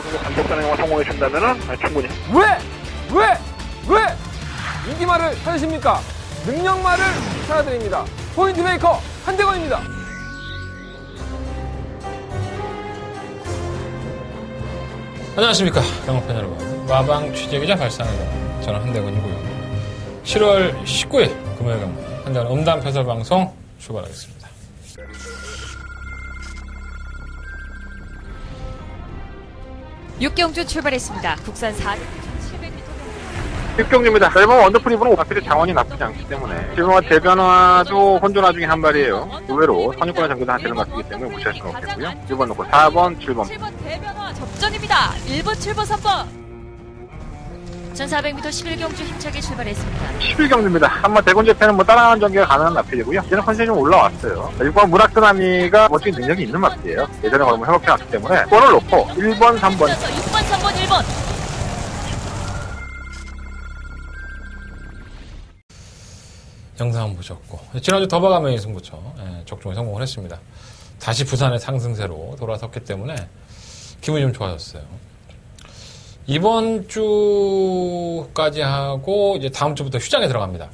그리고 단독 단행만 성공해 준다면은 충분히. 왜 인기말을 찾으십니까? 능력말을 찾아드립니다. 포인트 메이커 한대건입니다. 안녕하십니까 경험팬 여러분. 마방 취재기자 발상이다. 저는 한대건이고요. 7월 19일 금요일 경마 한대건 음담 패설 방송 출발하겠습니다. 육경주 출발했습니다. 국산 4.700m 6경주입니다. 앨범 원더풀 이브는 확실히 장원이 나쁘지 않기 때문에 지금은 대변화도 혼조나 중에 한 발이에요. 의외로 선유권을 정도도 한테는 맡기기 때문에 무시할 수는 없겠고요. 1번 놓고 4번, 7번. 7번 대변화 접전입니다. 1번, 7번, 3번 1400m 11경주 힘차게 출발했습니다. 11경주입니다. 한번 대군 재패는 따라가는 전개가 가능한 마필이고요. 이제는 컨셉이 좀 올라왔어요. 6번 무락드나미가 멋진 능력이 있는 마필이에요. 예전에 걸으면 회복해왔기 때문에 번을 놓고 1번, 3번. 6번, 3번, 1번. 영상 보셨고 지난주 더바가메이 승부처 적중에 성공을 했습니다. 다시 부산의 상승세로 돌아섰기 때문에 기분이 좀 좋아졌어요. 이번 주까지 하고 이제 다음 주부터 휴장에 들어갑니다.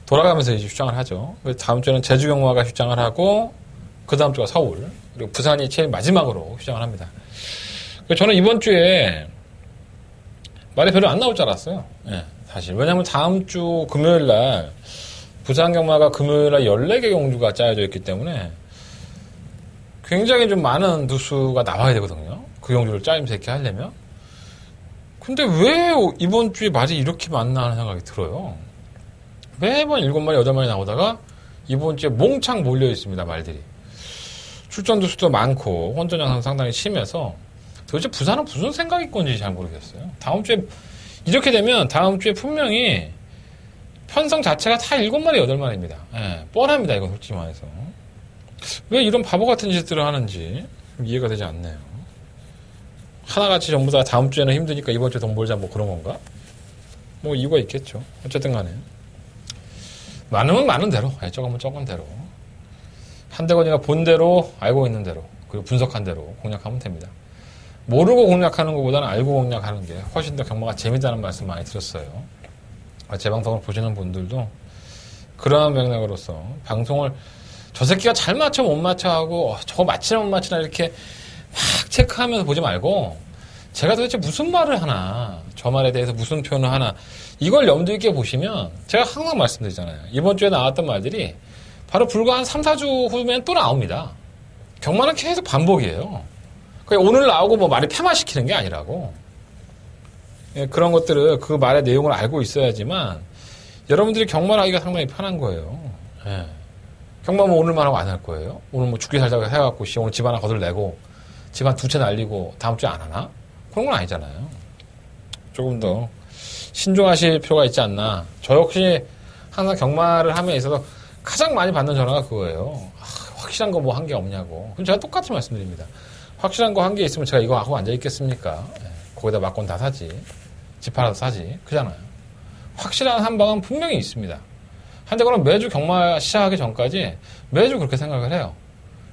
돌아가면서 이제 휴장을 하죠. 다음 주에는 제주 경마가 휴장을 하고 그 다음 주가 서울 그리고 부산이 제일 마지막으로 휴장을 합니다. 저는 이번 주에 말이 별로 안 나올 줄 알았어요. 사실 왜냐하면 다음 주 금요일 날 부산 경마가 금요일 날 14개 경주가 짜여져 있기 때문에 굉장히 좀 많은 두수가 나와야 되거든요. 그 경주를 짜임새 있게 하려면. 근데 왜 이번 주에 말이 이렇게 많나 하는 생각이 들어요. 매번 7마리, 8마리 나오다가 이번 주에 몽창 몰려 있습니다, 말들이. 출전 두수도 많고 혼전 양상 상당히 심해서 도대체 부산은 무슨 생각이 건지 잘 모르겠어요. 다음 주에 이렇게 되면 다음 주에 분명히 편성 자체가 다 7마리, 8마리입니다. 뻔합니다, 이건 솔직히 말해서. 왜 이런 바보 같은 짓들을 하는지 이해가 되지 않네요. 하나같이 전부 다 다음 주에는 힘드니까 이번 주에 돈 벌자 뭐 그런 건가? 뭐 이유가 있겠죠. 어쨌든 간에. 많으면 많은 대로, 적으면 적은 대로. 한대건이가 본 대로, 알고 있는 대로, 그리고 분석한 대로 공략하면 됩니다. 모르고 공략하는 것보다는 알고 공략하는 게 훨씬 더 경마가 재미있다는 말씀 많이 들었어요. 제 방송을 보시는 분들도 그러한 맥락으로서 방송을 저 새끼가 잘 맞춰 못 맞춰 하고 저거 맞히나 못 맞히나 이렇게 막 체크하면서 보지 말고 제가 도대체 무슨 말을 하나 저 말에 대해서 무슨 표현을 하나 이걸 염두 있게 보시면 제가 항상 말씀드리잖아요. 이번 주에 나왔던 말들이 바로 불과 한 3, 4주 후면 또 나옵니다. 경마는 계속 반복이에요. 오늘 나오고 뭐 말이 폐마시키는 게 아니라고. 그런 것들을 그 말의 내용을 알고 있어야지만 여러분들이 경마를 하기가 상당히 편한 거예요. 경마 뭐 오늘만 하고 안 할 거예요? 오늘 뭐 죽기 살자고 해갖고 오늘 집 하나 거들내고 집 한 2채 날리고 다음 주에 안 하나? 그런 건 아니잖아요. 조금 더 신중하실 필요가 있지 않나. 저 역시 항상 경마를 함에 있어서 가장 많이 받는 전화가 그거예요. 확실한 거 뭐 한 게 없냐고. 그럼 제가 똑같이 말씀드립니다. 확실한 거 한 게 있으면 제가 이거 하고 앉아있겠습니까? 거기다 막건 다 사지. 집 하나 사지. 그잖아요. 확실한 한 방은 분명히 있습니다. 한대건은 매주 경마 시작하기 전까지 매주 그렇게 생각을 해요.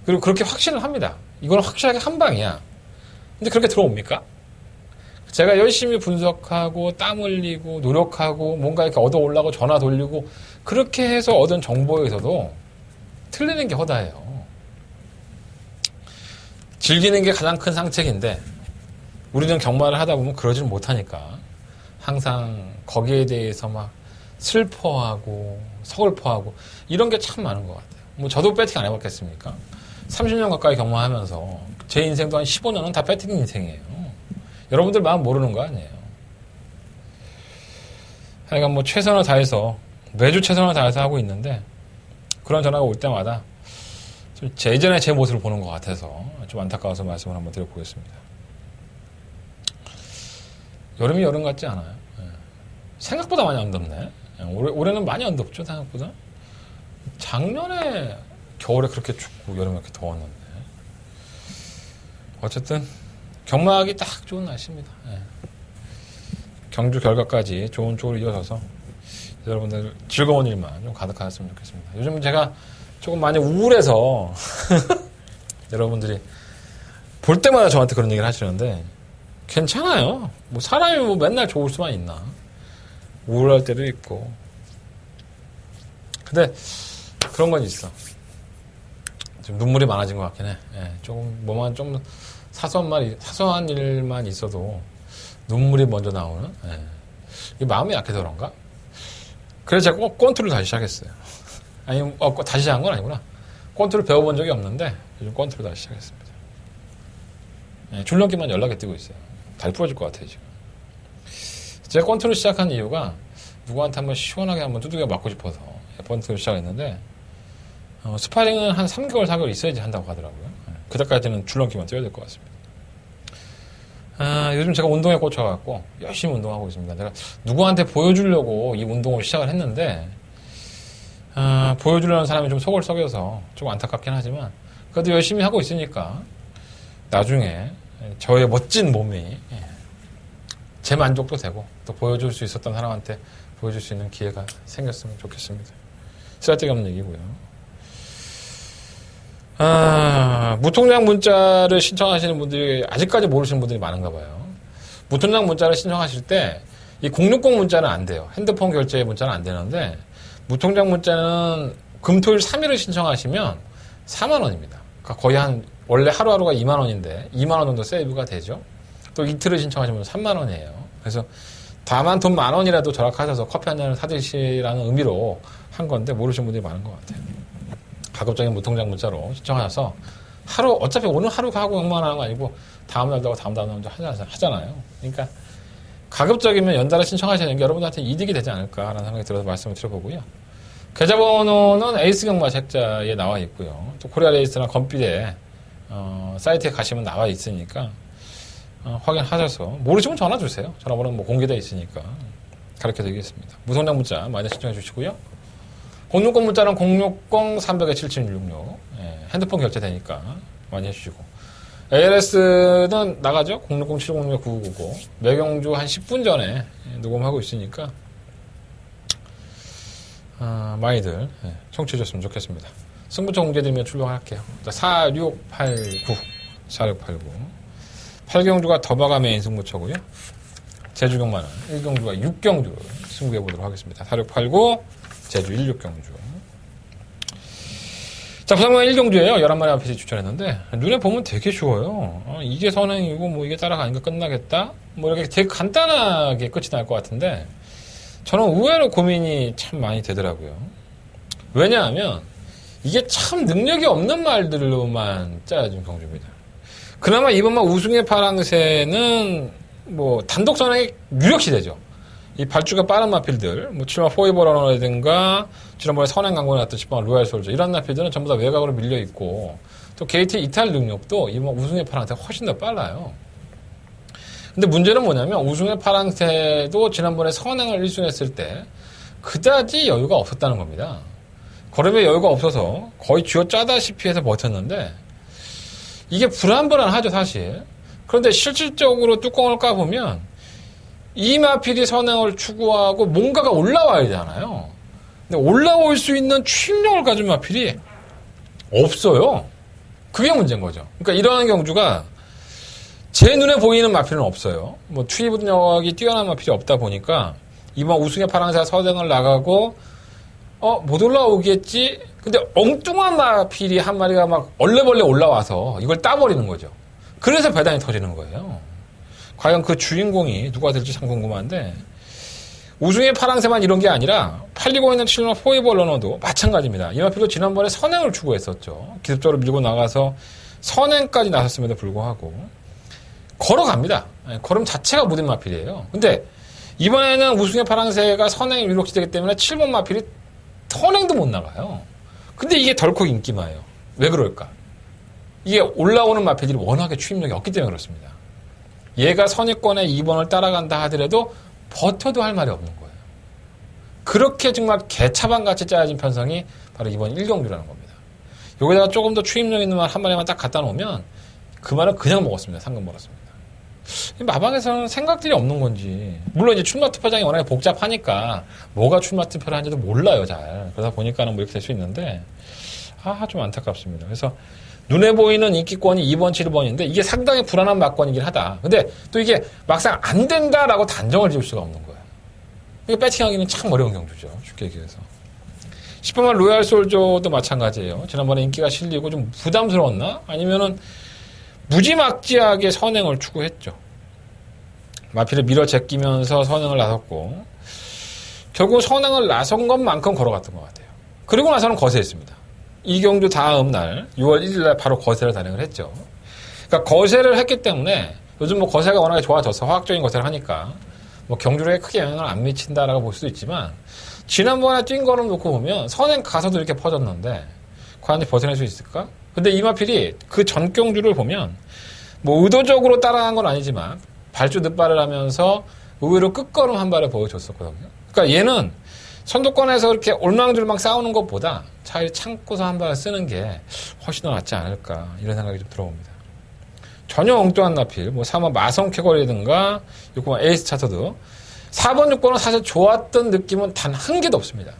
그리고 그렇게 확신을 합니다. 이건 확실하게 한 방이야. 근데 그렇게 들어옵니까? 제가 열심히 분석하고 땀 흘리고 노력하고 뭔가 이렇게 얻어 올라고 전화 돌리고 그렇게 해서 얻은 정보에서도 틀리는 게 허다해요. 즐기는 게 가장 큰 상책인데 우리는 경마를 하다 보면 그러지를 못하니까 항상 거기에 대해서 막 슬퍼하고 서글퍼하고 이런 게 참 많은 것 같아요. 뭐 저도 배팅 안 해봤겠습니까? 30년 가까이 경마하면서 제 인생도 한 15년은 다 배팅 인생이에요. 여러분들 마음 모르는 거 아니에요. 하여간 뭐 최선을 다해서 매주 최선을 다해서 하고 있는데 그런 전화가 올 때마다 좀 예전에 제 모습을 보는 것 같아서 좀 안타까워서 말씀을 한번 드려보겠습니다. 여름이 여름 같지 않아요. 생각보다 많이 안 덥네. 올해는 많이 안 덥죠, 생각보다. 작년에 겨울에 그렇게 춥고 여름에 이렇게 더웠는데. 어쨌든 경마하기 딱 좋은 날씨입니다. 경주 결과까지 좋은 쪽으로 이어져서 여러분들 즐거운 일만 좀 가득하셨으면 좋겠습니다. 요즘 제가 조금 많이 우울해서 여러분들이 볼 때마다 저한테 그런 얘기를 하시는데 괜찮아요. 뭐 사람이 뭐 맨날 좋을 수만 있나. 우울할 때도 있고. 근데 그런 건 있어. 좀 눈물이 많아진 것 같긴 해. 예, 조금 뭐만 좀 사소한 일만 있어도 눈물이 먼저 나오는. 예. 이 마음이 약해서 그런가? 그래서 제가 권투를 다시 시작했어요. 아니, 다시 시작한 건 아니구나. 권투를 배워본 적이 없는데 요즘 권투를 다시 시작했습니다. 예, 줄넘기만 연락이 뜨고 있어요. 다리 부러질 것 같아요, 지금. 제가 권투를 시작한 이유가 누구한테 한번 시원하게 한번 두들겨 맞고 싶어서 권투를 시작했는데 스파링은 한 3개월, 4개월 있어야지 한다고 하더라고요. 그때까지는 줄넘기만 뛰어야 될 것 같습니다. 요즘 제가 운동에 꽂혀갖고 열심히 운동하고 있습니다. 내가 누구한테 보여주려고 이 운동을 시작을 했는데 보여주려는 사람이 좀 속을 썩여서 좀 안타깝긴 하지만 그래도 열심히 하고 있으니까 나중에 저의 멋진 몸이 제 만족도 되고 또 보여줄 수 있었던 사람한테 보여줄 수 있는 기회가 생겼으면 좋겠습니다. 쓸데기 없는 얘기고요. 무통장 문자를 신청하시는 분들이 아직까지 모르시는 분들이 많은가 봐요. 무통장 문자를 신청하실 때 이 060 문자는 안 돼요. 핸드폰 결제 문자는 안 되는데 무통장 문자는 금토일 3일을 신청하시면 4만 원입니다. 그러니까 거의 원래 하루하루가 2만 원인데 2만 원 정도 세이브가 되죠. 또 이틀을 신청하시면 3만 원이에요. 그래서 다만 돈 10,000원이라도 절약하셔서 커피 한 잔을 사드시라는 의미로 한 건데 모르시는 분들이 많은 것 같아요. 가급적인 무통장 문자로 신청하셔서 어차피 오늘 하루가 하고 영만 하는 거 아니고 다음날도 하고 다음날도 하잖아요. 그러니까 가급적이면 연달아 신청하시는 게 여러분들한테 이득이 되지 않을까라는 생각이 들어서 말씀을 드려보고요. 계좌번호는 에이스경마 책자에 나와 있고요. 또 코리아레이스나 건비대 사이트에 가시면 나와 있으니까 확인하셔서 모르시면 전화 주세요. 전화번호는 뭐 공개되어 있으니까 가르쳐 드리겠습니다. 무통장 문자 많이 신청해 주시고요. 060 문자는 060-300-7766 핸드폰 결제되니까 많이 해주시고 ALS는 나가죠. 060-706-9999 매경주 한 10분 전에 녹음하고 있으니까 많이들 청취해 주셨으면 좋겠습니다. 승부처 공개되면 출발할게요. 4689 8경주가 더바가 메인 승부처고요. 제주경마는 1경주가 6경주 승부해 보도록 하겠습니다. 4689 제주 16경주. 자, 부산만 1경주예요. 11마리 앞에서 추천했는데 눈에 보면 되게 쉬워요. 이게 선행이고 뭐 이게 따라가니까 끝나겠다. 뭐 이렇게 되게 간단하게 끝이 날 것 같은데 저는 의외로 고민이 참 많이 되더라고요. 왜냐하면 이게 참 능력이 없는 말들로만 짜여진 경주입니다. 그나마 이번만 우승의 파랑새는 뭐 단독 선행이 유력시되죠. 이 발주가 빠른 마필들, 뭐 7번 포이버러너라든가 지난번에 선행 광고에 나왔던 10번 로얄 솔저 이런 마필들은 전부 다 외곽으로 밀려 있고 또 게이트 이탈 능력도 이번 우승의 파랑새가 훨씬 더 빨라요. 근데 문제는 뭐냐면 우승의 파랑새도 지난번에 선행을 1승했을 때 그다지 여유가 없었다는 겁니다. 걸음에 여유가 없어서 거의 쥐어짜다시피 해서 버텼는데 이게 불안불안하죠 사실. 그런데 실질적으로 뚜껑을 까보면 이 마필이 선행을 추구하고 뭔가가 올라와야 되잖아요. 근데 올라올 수 있는 추임력을 가진 마필이 없어요. 그게 문제인 거죠. 그러니까 이러한 경주가 제 눈에 보이는 마필은 없어요. 뭐 추임력이 뛰어난 마필이 없다 보니까 이번 우승의 파랑새가 선행을 나가고 못 올라오겠지. 근데 엉뚱한 마필이 한 마리가 막 얼레벌레 올라와서 이걸 따버리는 거죠. 그래서 배당이 터지는 거예요. 과연 그 주인공이 누가 될지 참 궁금한데 우승의 파랑새만 이런 게 아니라 팔리고 있는 7번 포이버 러너도 마찬가지입니다. 이 마필도 지난번에 선행을 추구했었죠. 기습적으로 밀고 나가서 선행까지 나섰음에도 불구하고 걸어갑니다. 걸음 자체가 무딘 마필이에요. 근데 이번에는 우승의 파랑새가 선행이 유력시되기 때문에 7번 마필이 선행도 못 나가요. 근데 이게 덜컥 인기마예요. 왜 그럴까? 이게 올라오는 마필들이 워낙에 추임력이 없기 때문에 그렇습니다. 얘가 선위권에 2번을 따라간다 하더라도 버텨도 할 말이 없는 거예요. 그렇게 정말 개차반같이 짜여진 편성이 바로 이번 1경주라는 겁니다. 여기다가 조금 더 추임력 있는 말 한 마리만 딱 갖다 놓으면 그 말은 그냥 먹었습니다. 상금 벌었습니다. 마방에서는 생각들이 없는 건지 물론 이제 출마 투표장이 워낙에 복잡하니까 뭐가 출마 투표를 하는지도 몰라요 잘. 그러다 보니까는 뭐 이렇게 될 수 있는데 좀 안타깝습니다. 그래서 눈에 보이는 인기권이 2번, 7번인데 이게 상당히 불안한 막권이긴 하다. 근데 또 이게 막상 안 된다라고 단정을 지을 수가 없는 거예요. 이게 배팅하기는 참 어려운 경주죠. 쉽게 얘기해서. 10번만 로얄 솔저도 마찬가지예요. 지난번에 인기가 실리고 좀 부담스러웠나? 아니면은 무지막지하게 선행을 추구했죠. 마피를 밀어 제끼면서 선행을 나섰고 결국 선행을 나선 것만큼 걸어갔던 것 같아요. 그리고 나서는 거세했습니다. 이 경주 다음 날 6월 1일 날 바로 거세를 단행을 했죠. 그러니까 거세를 했기 때문에 요즘 뭐 거세가 워낙에 좋아져서 화학적인 거세를 하니까 뭐 경주력에 크게 영향을 안 미친다라고 볼 수도 있지만 지난번에 뛴 거는 놓고 보면 선행 가서도 이렇게 퍼졌는데 과연 벗어날 수 있을까? 근데 이마필이 그 전 경주를 보면 뭐 의도적으로 따라간 건 아니지만 발주 늦발을 하면서 의외로 끝걸음 한 발을 보여줬었거든요. 그러니까 얘는 선두권에서 이렇게 올망졸망 싸우는 것보다 차라리 참고서 한 발을 쓰는 게 훨씬 더 낫지 않을까 이런 생각이 좀 들어봅니다. 전혀 엉뚱한 나필, 뭐 3번 마성 쾌거리든가 6번 에이스 차터드 4번, 6번은 사실 좋았던 느낌은 단 한 개도 없습니다.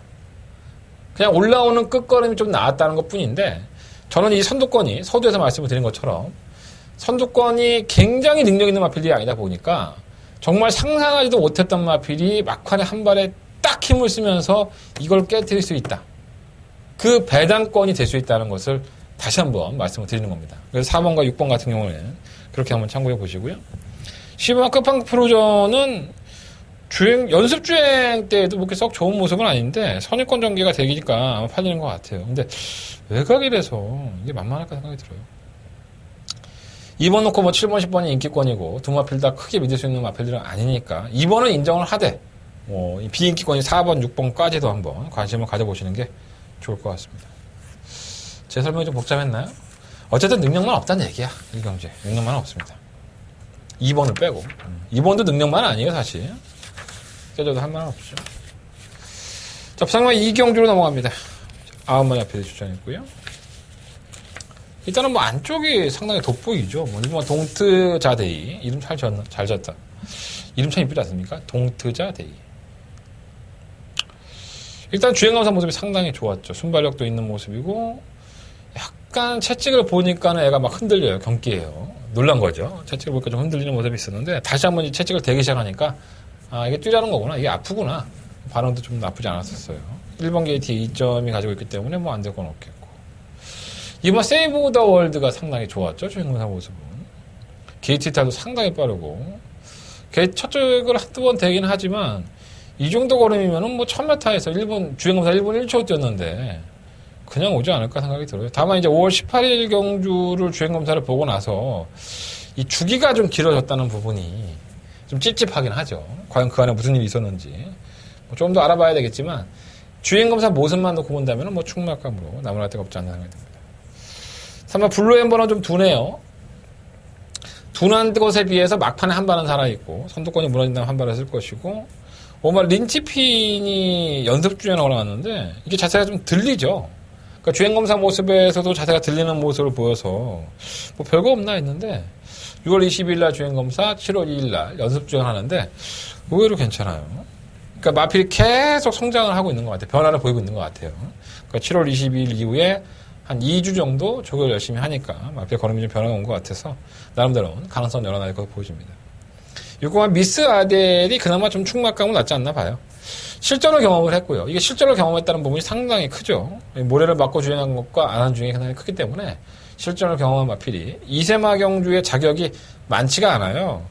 그냥 올라오는 끝걸음이 좀 나았다는 것 뿐인데 저는 이 선두권이 서두에서 말씀을 드린 것처럼 선두권이 굉장히 능력 있는 마필이 아니다 보니까 정말 상상하지도 못했던 마필이 막판에 한 발에 딱 힘을 쓰면서 이걸 깨뜨릴 수 있다. 그 배당권이 될 수 있다는 것을 다시 한번 말씀을 드리는 겁니다. 그래서 4번과 6번 같은 경우는 그렇게 한번 참고해 보시고요. 12번 끝판 프로전은 연습 주행 때에도 그렇게 썩 좋은 모습은 아닌데 선입권 전개가 되기니까 아마 팔리는 것 같아요. 근데 외곽이라서 이게 만만할까 생각이 들어요. 2번 놓고 뭐 7번, 10번이 인기권이고 두 마필 다 크게 믿을 수 있는 마필들은 아니니까 2번은 인정을 하되 뭐 비인기권이 4번, 6번까지도 한번 관심을 가져보시는 게 좋을 것 같습니다. 제 설명이 좀 복잡했나요? 어쨌든 능력만 없다는 얘기야. 이 경제 능력만 없습니다. 2번을 빼고 2번도 능력만 아니에요 사실. 깨져도 할 말은 없죠. 자, 부상만 2경주로 넘어갑니다. 9마리 앞에 추천했고요. 일단은 뭐 안쪽이 상당히 돋보이죠. 뭐 일본 동트자데이 이름 잘 졌다. 이름 참 이쁘지 않습니까? 동트자데이. 일단 주행감사 모습이 상당히 좋았죠. 순발력도 있는 모습이고 약간 채찍을 보니까는 애가 막 흔들려요. 경기예요. 놀란 거죠. 채찍을 보니까 좀 흔들리는 모습이 있었는데 다시 한번 이 채찍을 대기 시작하니까 아 이게 뛰라는 거구나. 이게 아프구나. 반응도 좀 나쁘지 않았었어요. 1번 게이트에 2점이 가지고 있기 때문에 뭐 안 될 건 없겠고. 이번 세이브 오브 더 월드가 상당히 좋았죠. 주행감사 모습은. 게이트 타도 상당히 빠르고 게이트 첫 쪽을 한두 번 되긴 하지만 이 정도 걸음이면은 뭐 1000m에서 주행감사 1분 1초 뛰었는데 그냥 오지 않을까 생각이 들어요. 다만 이제 5월 18일 경주를 주행검사를 보고 나서 이 주기가 좀 길어졌다는 부분이 좀 찝찝하긴 하죠. 과연 그 안에 무슨 일이 있었는지 뭐 좀 더 알아봐야 되겠지만 주행검사 모습만 놓고 본다면 뭐 충막감으로 나무랄 데가 없지 않나 생각이 듭니다. 3번 블루 엠버는 좀 둔해요. 둔한 것에 비해서 막판에 한 발은 살아있고 선두권이 무너진다면 한 발을 쓸 것이고 5번 린치핀이 연습 주행을 올라왔는데 이게 자세가 좀 들리죠. 그러니까 주행검사 모습에서도 자세가 들리는 모습을 보여서 뭐 별거 없나 했는데 6월 22일 날 주행검사 7월 2일 날 연습 주행하는데 의외로 괜찮아요. 그러니까 마필이 계속 성장을 하고 있는 것 같아요. 변화를 보이고 있는 것 같아요. 그러니까 7월 22일 이후에 한 2주 정도 조교를 열심히 하니까 마필 걸음이 좀 변화가 온 것 같아서 나름대로는 가능성 열어날 것으로 보여집니다. 6번 미스 아델이 그나마 좀 충막감은 낫지 않나 봐요. 실전을 경험을 했고요. 이게 실전을 경험했다는 부분이 상당히 크죠. 모래를 맞고 주행한 것과 안 한 중에 상당히 크기 때문에 실전을 경험한 마필이 이세마 경주의 자격이 많지가 않아요.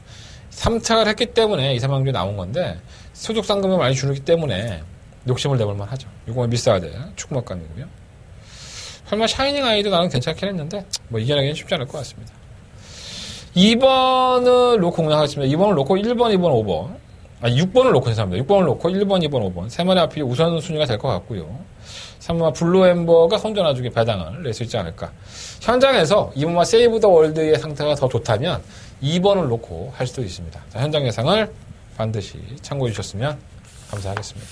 3착을 했기 때문에 이세마 경주에 나온 건데 소속 상금을 많이 주기 때문에 욕심을 내볼만 하죠. 6번 미스 아델 충막감이고요. 설마 샤이닝 아이도 나는 괜찮긴 했는데 뭐 이겨내기는 쉽지 않을 것 같습니다. 2번을 놓고 운영하겠습니다. 2번을 놓고 1번, 2번, 5번. 6번을 놓고 죄송합니다. 6번을 놓고 1번, 2번, 5번. 세 마리 앞이 우선순위가 될 것 같고요. 3번 블루 엠버가 혼전와주기 배당을 낼 수 있지 않을까. 현장에서 2번과 세이브 더 월드의 상태가 더 좋다면 2번을 놓고 할 수도 있습니다. 자, 현장 예상을 반드시 참고해 주셨으면 감사하겠습니다.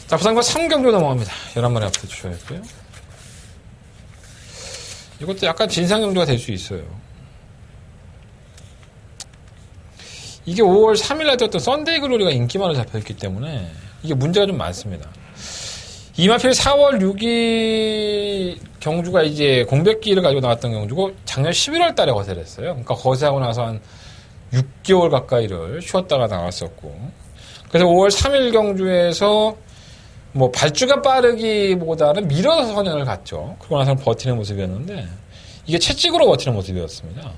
자, 부산과 3경주 넘어갑니다. 11마리 앞에 주셔야겠고요. 이것도 약간 진상경주가 될 수 있어요. 이게 5월 3일날 뛰었던 썬데이 글로리가 인기만으로 잡혀있기 때문에 이게 문제가 좀 많습니다. 이마필 4월 6일 경주가 이제 공백기를 가지고 나왔던 경주고 작년 11월 달에 거세를 했어요. 그러니까 거세하고 나서 한 6개월 가까이를 쉬었다가 나왔었고. 그래서 5월 3일 경주에서 뭐 발주가 빠르기보다는 밀어서 선행을 갔죠. 그러고 나서는 버티는 모습이었는데 이게 채찍으로 버티는 모습이었습니다.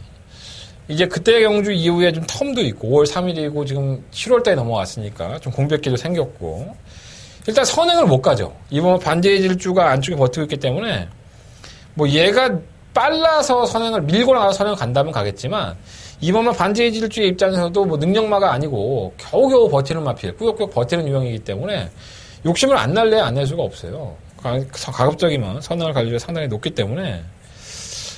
이제 그때 경주 이후에 좀 텀도 있고 5월 3일이고 지금 7월 달에 넘어왔으니까 좀 공백기도 생겼고 일단 선행을 못 가죠. 이번 반지의 질주가 안쪽에 버티고 있기 때문에 뭐 얘가 빨라서 선행을 밀고 나가서 선행을 간다면 가겠지만 이번만 반지의 질주의 입장에서도 뭐 능력마가 아니고 겨우겨우 버티는 마필, 꾸역꾸역 버티는 유형이기 때문에 욕심을 안 날래야 안 낼 수가 없어요. 가급적이면 선행을 갈 일이 상당히 높기 때문에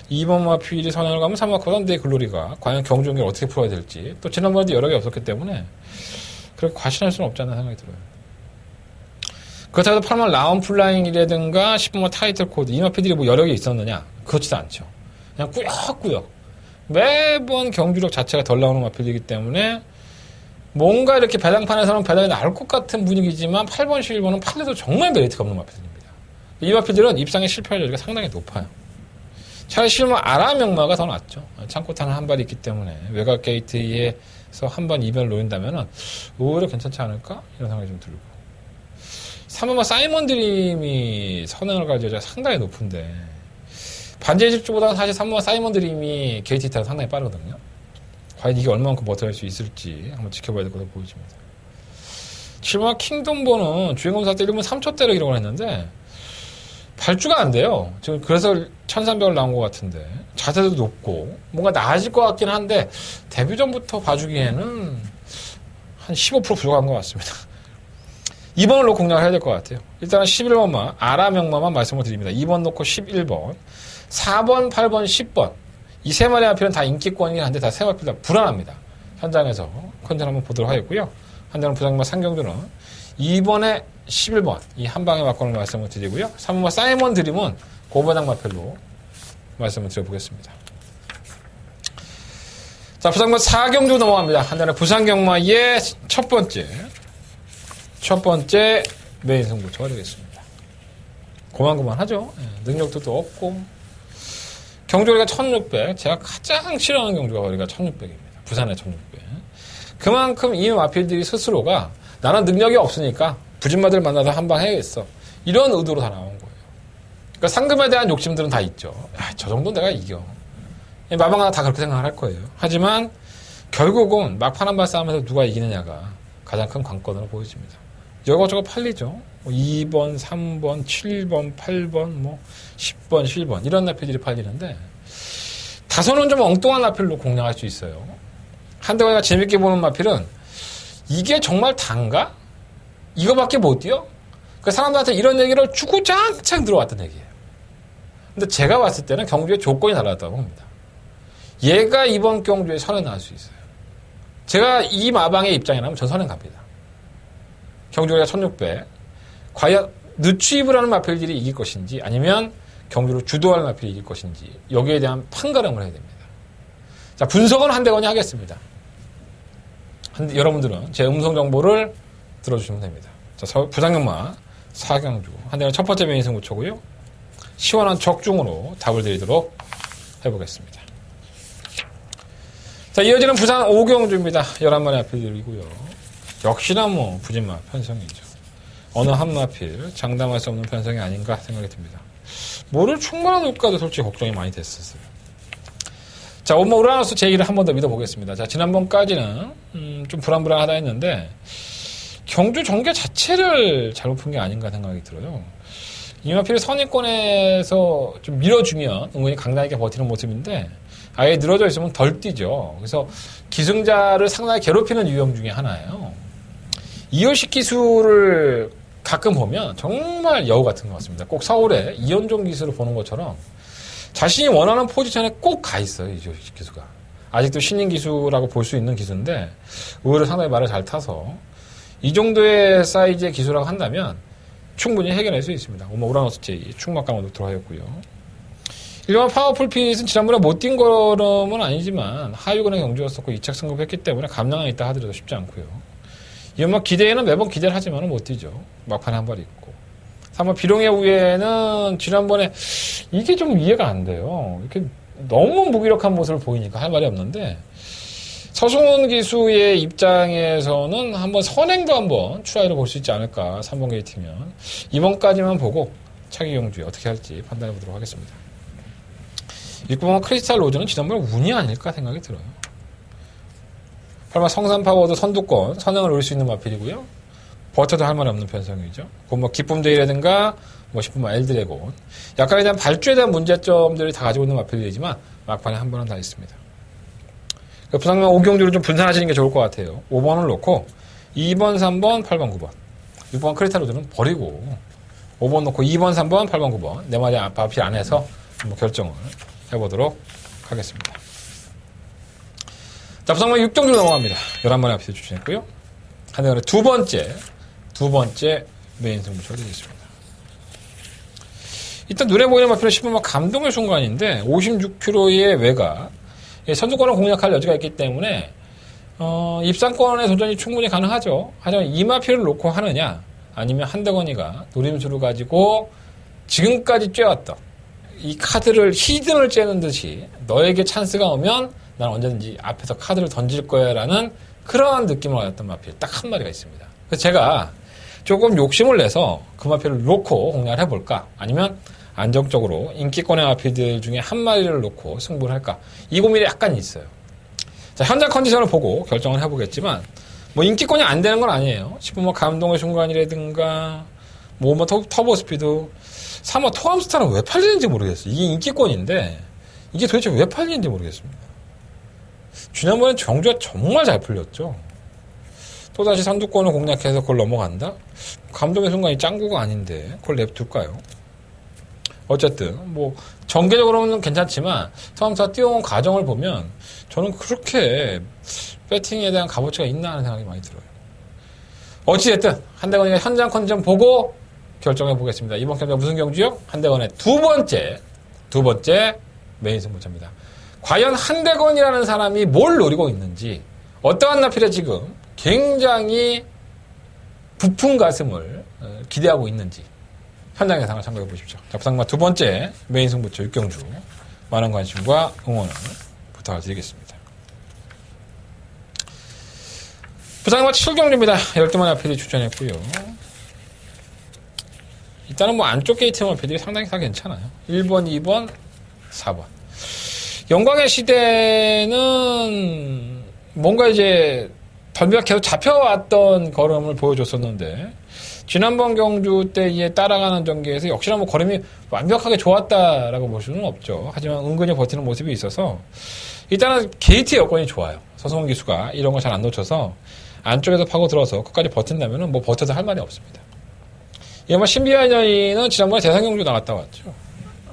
2번 마필이 선행을 가면 3번 커던데의 글로리가 과연 경주 경기를 어떻게 풀어야 될지 또 지난번에도 여러 개 없었기 때문에 그렇게 과신할 수는 없지 않나 생각이 들어요. 그렇다고 8번 라운 플라잉이라든가 10번 타이틀 코드 이 마필들이 뭐 여러 개 있었느냐? 그렇지도 않죠. 그냥 꾸역꾸역 매번 경주력 자체가 덜 나오는 마필이기 때문에 뭔가 이렇게 배당판에서는 배당이 나올 것 같은 분위기지만 8번, 11번은 팔려도 정말 메리트가 없는 마필들입니다. 이 마필들은 입상에 실패할 여지가 상당히 높아요. 차라리 실무 아라명마가 더 낫죠. 창고탄은 한 발이 있기 때문에 외곽 게이트에서 한 번 이변을 노린다면 오히려 괜찮지 않을까? 이런 생각이 좀 들고 3번만 사이먼 드림이 선행을 갈 여지가 상당히 높은데 반지의 질주보다는 사실 3번만 사이먼 드림이 게이트 히터가 상당히 빠르거든요. 과연 이게 얼마만큼 버텨낼 수 있을지 한번 지켜봐야 될 것으로 보여집니다. 7번 킹덤보는 주행검사 때 1분 3초대로 기록을 했는데 발주가 안 돼요. 지금 그래서 1300을 나온 것 같은데 자세도 높고 뭔가 나아질 것 같긴 한데 데뷔 전부터 봐주기에는 한 15% 부족한 것 같습니다. 2번을 놓고 공략을 해야 될 것 같아요. 일단은 11번만 아라명마만 말씀을 드립니다. 2번 놓고 11번 4번, 8번, 10번 이 세 마리 마필은 다 인기권이긴 한데 다 세 마필 다 불안합니다. 현장에서 컨디션 한번 보도록 하겠고요. 현장은 부장님과 상경주는 2번에 11번 이 한방에 맞고는 말씀을 드리고요. 3번 사이먼 드림은 고배당 마필로 말씀을 드려보겠습니다. 자, 부산권 4경주 넘어갑니다. 한달에 부산경마의 첫 번째 메인 승부처가 되겠습니다. 고만고만하죠. 능력도 또 없고 경주거리가 1600 제가 가장 싫어하는 경주거리가 1600입니다. 부산의 1600 그만큼 이 마필들이 스스로가 나는 능력이 없으니까 부진마들 만나서 한방 해야겠어 이런 의도로 다 나온 거예요. 그러니까 상금에 대한 욕심들은 다 있죠. 야, 저 정도는 내가 이겨 마방하나 다 그렇게 생각을 할 거예요. 하지만 결국은 막판 한 발 싸움에서 누가 이기느냐가 가장 큰 관건으로 보여집니다. 이것저것 팔리죠. 2번, 3번, 7번, 8번, 뭐 10번, 11번 이런 나필들이 팔리는데 다소는 좀 엉뚱한 나필로 공략할 수 있어요. 한대관이가 재밌게 보는 나필은 이게 정말 단가? 이거밖에 못 뛰어? 그 사람들한테 이런 얘기를 주구장창 들어왔던 얘기예요. 근데 제가 봤을 때는 경주의 조건이 달랐다고 봅니다. 얘가 이번 경주에 선에 나올 수 있어요. 제가 이 마방의 입장이라면 전 선행 갑니다. 경주가 1600 과연 늦추입을 하는 마필들이 이길 것인지 아니면 경주를 주도하는 마필이 이길 것인지 여기에 대한 판가름을 해야 됩니다. 자, 분석은 한대건이 하겠습니다. 여러분들은 제 음성 정보를 들어주시면 됩니다. 자, 부산경마 4경주 한대건 첫 번째 메인 승부처고요. 시원한 적중으로 답을 드리도록 해보겠습니다. 자, 이어지는 부산 5경주입니다. 11마리 마필들이고요. 역시나 뭐 부진마 편성이죠. 어느 한 마필 장담할 수 없는 편성이 아닌가 생각이 듭니다. 뭐를 충분한 올까도 솔직히 걱정이 많이 됐었어요. 자, 오마 우라노스 제 얘기를 한 번 더 믿어보겠습니다. 자, 지난번까지는 좀 불안불안하다 했는데 경주 전개 자체를 잘못 푼 게 아닌가 생각이 들어요. 이 마필을 선입권에서 좀 밀어주면 은근히 강단있게 버티는 모습인데 아예 늘어져 있으면 덜 뛰죠. 그래서 기승자를 상당히 괴롭히는 유형 중에 하나예요. 이효식 기술을 가끔 보면 정말 여우 같은 것 같습니다. 꼭 서울에 이현종 기술을 보는 것처럼 자신이 원하는 포지션에 꼭 가 있어요. 이효식 기수가. 아직도 신인 기수라고 볼 수 있는 기수인데 의외로 상당히 말을 잘 타서 이 정도의 사이즈의 기수라고 한다면 충분히 해결할 수 있습니다. 우라노스 J 충막강으로 들어가였고요. 일반 파워풀 핏은 지난번에 못 뛴 거는 아니지만 하위권의 경주였었고 2착 승급했기 때문에 감량은 있다 하더라도 쉽지 않고요. 이건 막 기대에는 매번 기대를 하지만 못 뛰죠. 막판에 한 발 있고. 3번 비룡의 우회는 지난번에 이게 좀 이해가 안 돼요. 이렇게 너무 무기력한 모습을 보이니까 할 말이 없는데 서승훈 기수의 입장에서는 한번 선행도 한번 추라이로 볼 수 있지 않을까. 3번 게이트면 이번까지만 보고 차기 경주에 어떻게 할지 판단해 보도록 하겠습니다. 6번 크리스탈 로즈는 지난번에 운이 아닐까 생각이 들어요. 8번 성산 파워도 선두권 선행을 노릴 수 있는 마필이고요. 버텨도 할 말이 없는 편성이죠. 뭐 기쁨데이라든가 뭐 10번 엘드래곤 약간에 대한 발주에 대한 문제점들이 다 가지고 있는 마필이지만 막판에 한 번은 다 있습니다. 부상만 5경주를 좀 분산하시는 게 좋을 것 같아요. 5번을 놓고 2번, 3번, 8번, 9번 6번 크리스탈 로즈는 버리고 5번 놓고 2번, 3번, 8번, 9번 네 마리 마필 안에서 한번 결정을 해보도록 하겠습니다. 자, 부상만 6경주로 넘어갑니다. 11마리 앞에서 추천했고요. 한대간의 두 번째 메인 승부처가 되겠습니다. 일단 눈에 보이는 마필은 10번 감동의 순간인데 56km의 외곽 선두권을 공략할 여지가 있기 때문에 입상권의 도전이 충분히 가능하죠. 하지만 이 마필을 놓고 하느냐 아니면 한대건이가 노림수를 가지고 지금까지 쬐왔던 이 카드를 히든을 쬐는 듯이 너에게 찬스가 오면 난 언제든지 앞에서 카드를 던질 거야 라는 그런 느낌을 받았던 마필 딱 한 마리가 있습니다. 그래서 제가 조금 욕심을 내서 그 마필을 놓고 공략을 해볼까 아니면 안정적으로 인기권의 마필들 중에 한 마리를 놓고 승부를 할까 이 고민이 약간 있어요. 자, 현장 컨디션을 보고 결정을 해보겠지만 뭐 인기권이 안 되는 건 아니에요. 10번 뭐 감동의 순간이라든가 뭐 터보 스피드 3번 토암스타는 왜 팔리는지 모르겠어요. 이게 인기권인데 이게 도대체 왜 팔리는지 모르겠습니다. 지난번엔 경주가 정말 잘 풀렸죠. 또다시 선두권을 공략해서 그걸 넘어간다? 감동의 순간이 짱구가 아닌데 그걸 냅둘까요? 어쨌든 뭐 전개적으로는 괜찮지만 토암스타 뛰어온 과정을 보면 저는 그렇게 배팅에 대한 값어치가 있나 하는 생각이 많이 들어요. 어찌됐든 한대건이가 현장 컨디션 보고 결정해 보겠습니다. 이번 경주가 무슨 경주요? 한대건의 두 번째 메인 승부처입니다. 과연 한대건이라는 사람이 뭘 노리고 있는지 어떠한 나필에 지금 굉장히 부푼 가슴을 기대하고 있는지 현장 예상을 참고해 보십시오. 자, 부상마 두 번째 메인 승부처 6경주 많은 관심과 응원을 부탁드리겠습니다. 부상마 7경주입니다. 12마리 앞필이 추천했고요. 일단은 뭐 안쪽 게이트만 앞필이 상당히 다 괜찮아요. 1번, 2번, 4번. 영광의 시대는 뭔가 이제 덜미가 계속 잡혀왔던 걸음을 보여줬었는데 지난번 경주 때에 따라가는 전개에서 역시나 뭐 걸음이 완벽하게 좋았다라고 볼 수는 없죠. 하지만 은근히 버티는 모습이 있어서 일단은 게이트 여건이 좋아요. 서승훈 기수가 이런 걸 잘 안 놓쳐서 안쪽에서 파고 들어서 끝까지 버틴다면 뭐 버텨도 할 말이 없습니다. 이번 신비한 여인은 지난번에 대상 경주 나갔다 왔죠.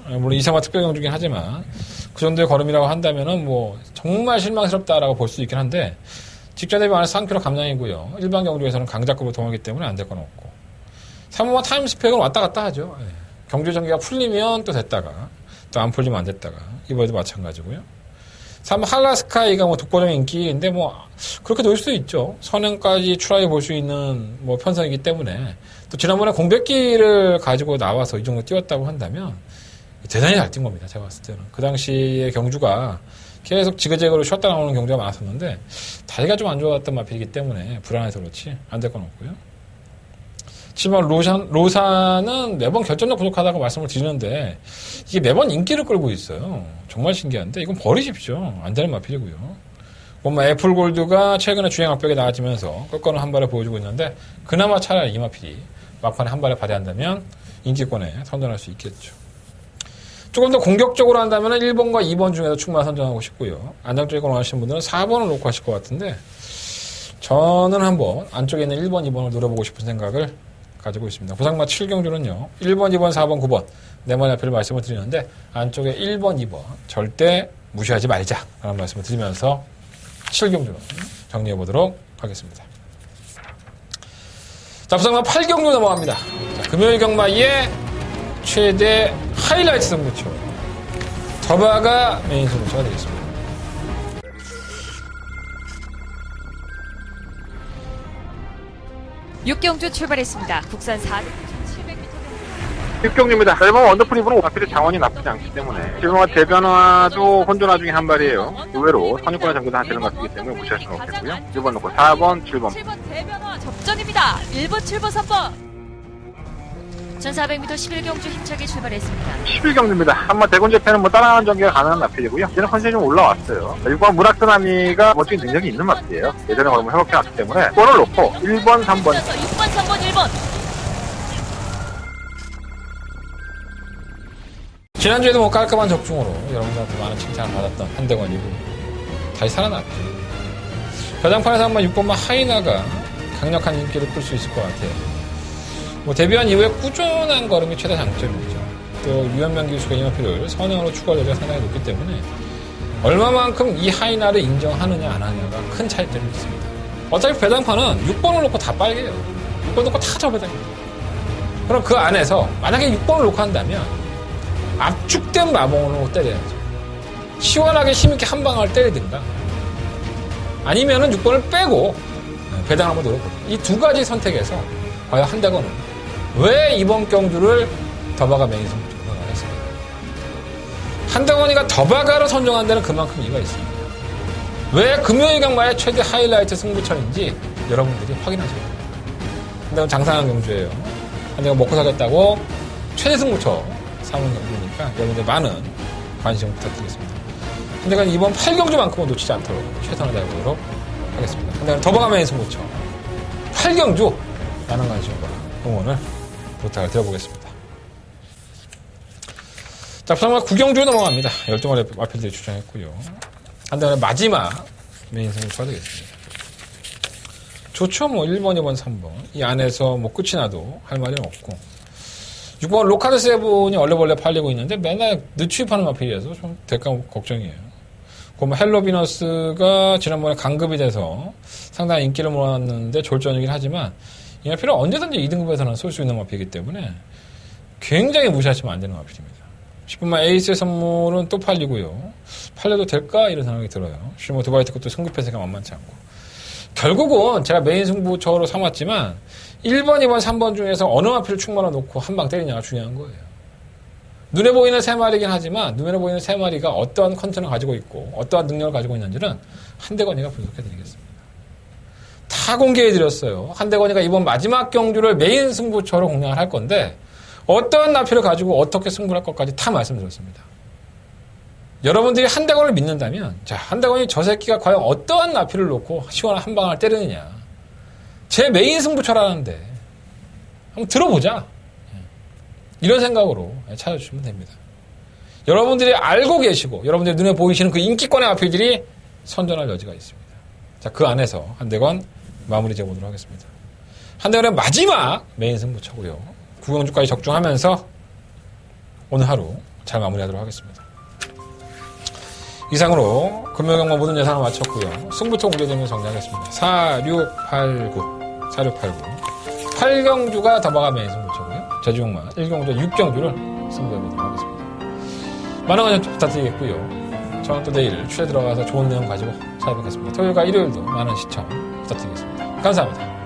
물론 2, 3화 특별 경주긴 하지만 그 정도의 걸음이라고 한다면은 뭐 정말 실망스럽다라고 볼 수 있긴 한데 직전 대비 안에서 3km 감량이고요. 일반 경주에서는 강자급을 통하기 때문에 안 될 건 없고 3호와 타임 스펙은 왔다 갔다 하죠. 경주 전개가 풀리면 또 됐다가 또 안 풀리면 안 됐다가 이번에도 마찬가지고요. 3호 할라스카이가 뭐 독보적인 인기인데 뭐 그렇게 놓을 수도 있죠. 선행까지 추라이 볼 수 있는 뭐 편성이기 때문에 또 지난번에 공백기를 가지고 나와서 이 정도 뛰었다고 한다면 대단히 잘 뛴 겁니다. 제가 봤을 때는. 그 당시에 경주가 계속 지그재그로 쉬었다 나오는 경주가 많았었는데 다리가 좀 안 좋았던 마필이기 때문에 불안해서 그렇지 안 될 건 없고요. 7번 로사는 매번 결정력 부족하다고 말씀을 드리는데 이게 매번 인기를 끌고 있어요. 정말 신기한데 이건 버리십시오. 안 되는 마필이고요. 뭔가 애플골드가 최근에 주행 악벽에 나와지면서 끝거는 한 발에 보여주고 있는데 그나마 차라리 이 마필이 막판에 한 발에 발휘한다면 인기권에 선전할 수 있겠죠. 조금 더 공격적으로 한다면 1번과 2번 중에서 충분히 선정하고 싶고요. 안정적으로 원하시는 분들은 4번을 놓고 하실 것 같은데 저는 한번 안쪽에 있는 1번, 2번을 노려보고 싶은 생각을 가지고 있습니다. 부상마 7경주는요. 1번, 2번, 4번, 9번 네 마리 앞을 말씀을 드리는데 안쪽에 1번, 2번 절대 무시하지 말자 라는 말씀을 드리면서 7경주는 정리해보도록 하겠습니다. 자, 부상마 8경주 넘어갑니다. 자, 금요일 경마의 최대 하이라이트 승부처 더바가 메인 승부처가 되겠습니다. 육경주 출발했습니다. 국산 400m 6경주입니다. 일본 원더풀입으로 마필의 자원이 나쁘지 않기 때문에 지금과 대변화도 혼돈화 중에 한 발이에요. 의외로 선유권의 전개도 한 되는 것 같기 때문에 무시할 수는 없겠고요. 1번 놓고 4번, 7번. 7번 대변화 접전입니다. 1번, 7번, 3번. 1400m 11경주 힘차게 출발했습니다. 11경주입니다. 한번 대군 재팬은 따라가는 전개가 가능한 마필이고요. 이제는 컨셉이 좀 올라왔어요. 6번 무라크나미가 멋진 능력이 있는 마필이에요. 예전에 걸으면 회복해놨기 때문에 골을 놓고 1번, 3번. 6번, 3번, 1번. 지난주에도 뭐 깔끔한 적중으로 여러분들한테 많은 칭찬을 받았던 한대건이고 다시 살아났죠. 배당판에서 한번 6번만 하이나가 강력한 인기를 끌 수 있을 것 같아요. 뭐 데뷔한 이후에 꾸준한 걸음이 최대 장점이죠. 또 유현명 기수가 이 마필을 선행으로 추구할 여지가 상당히 높기 때문에 얼마만큼 이 하이나를 인정하느냐 안 하느냐가 큰 차이점이 있습니다. 어차피 배당판은 6번을 놓고 다 빨개요. 6번 놓고 다 저배당입니다. 그럼 그 안에서 만약에 6번을 놓고 한다면 압축된 마봉으로 때려야죠. 시원하게 힘있게 한 방을 때리든가 아니면은 6번을 빼고 배당 한번 노려보죠. 이 두 가지 선택에서 과연 한대건은 왜 이번 경주를 더바가 메인 선수로 했습니다. 한대건이가 더바가를 선정한 데는 그만큼 이유가 있습니다. 왜 금요일 경마의 최대 하이라이트 승부처인지 여러분들이 확인하셔야 됩니다. 한대건 장상한 경주예요. 한대건 먹고 살겠다고 최대 승부처 삼은 경주니까 여러분들 많은 관심 부탁드리겠습니다. 한대건 이번 8경주만큼은 놓치지 않도록 최선을 다해보도록 하겠습니다. 한대건 더바가 메인 승부처 8경주 많은 관심과 응원을 부탁을 드려보겠습니다. 자, 부산과 9경주에 넘어갑니다. 12마리 마필들이 주장했고요. 한대건의 마지막 메인 승부처가 되겠습니다. 좋죠, 뭐 1번, 2번, 3번 이 안에서 뭐 끝이 나도 할 말이 없고 6번 로카드 세븐이 얼레벌레 팔리고 있는데 맨날 늦추입하는 마필이라서 좀 될까 걱정이에요. 그럼 헬로비너스가 지난번에 강급이 돼서 상당히 인기를 모았는데 졸전이긴 하지만 이 마필은 언제든지 2등급에서는 쏠 수 있는 마필이기 때문에 굉장히 무시하시면 안 되는 마필입니다. 10분만 에이스의 선물은 또 팔리고요. 팔려도 될까? 이런 생각이 들어요. 슈모 두바이트 것도 승급해서가 만만치 않고. 결국은 제가 메인 승부처로 삼았지만 1번, 2번, 3번 중에서 어느 마필을 충만해 놓고 한 방 때리냐가 중요한 거예요. 눈에 보이는 세 마리긴 하지만 눈에 보이는 세 마리가 어떠한 컨텐츠를 가지고 있고 어떠한 능력을 가지고 있는지는 한대건이가 분석해드리겠습니다. 다 공개해드렸어요. 한대건이가 이번 마지막 경주를 메인 승부처로 공략을 할 건데 어떠한 나필을 가지고 어떻게 승부를 할 것까지 다 말씀드렸습니다. 여러분들이 한대건을 믿는다면 자, 한대건이 저 새끼가 과연 어떠한 나필을 놓고 시원한 한 방을 때리느냐 제 메인 승부처라는데 한번 들어보자 이런 생각으로 찾아주시면 됩니다. 여러분들이 알고 계시고 여러분들이 눈에 보이시는 그 인기권의 마필들이 선전할 여지가 있습니다. 자, 그 안에서 한대건 마무리 지어보도록 하겠습니다. 한대건의 마지막 메인 승부처고요. 9경주까지 적중하면서 오늘 하루 잘 마무리하도록 하겠습니다. 이상으로 금요경마 모든 예상을 마쳤고요. 승부처 공개되면 정리하겠습니다. 4689 8경주가 더바가 메인 승부처고요. 제주경마 1경주 6경주를 승부해보도록 하겠습니다. 많은 관심 부탁드리겠고요. 저는 또 내일 취재 들어가서 좋은 내용 가지고 찾아뵙겠습니다. 토요일과 일요일도 많은 시청 부탁드리겠습니다. 감사합니다.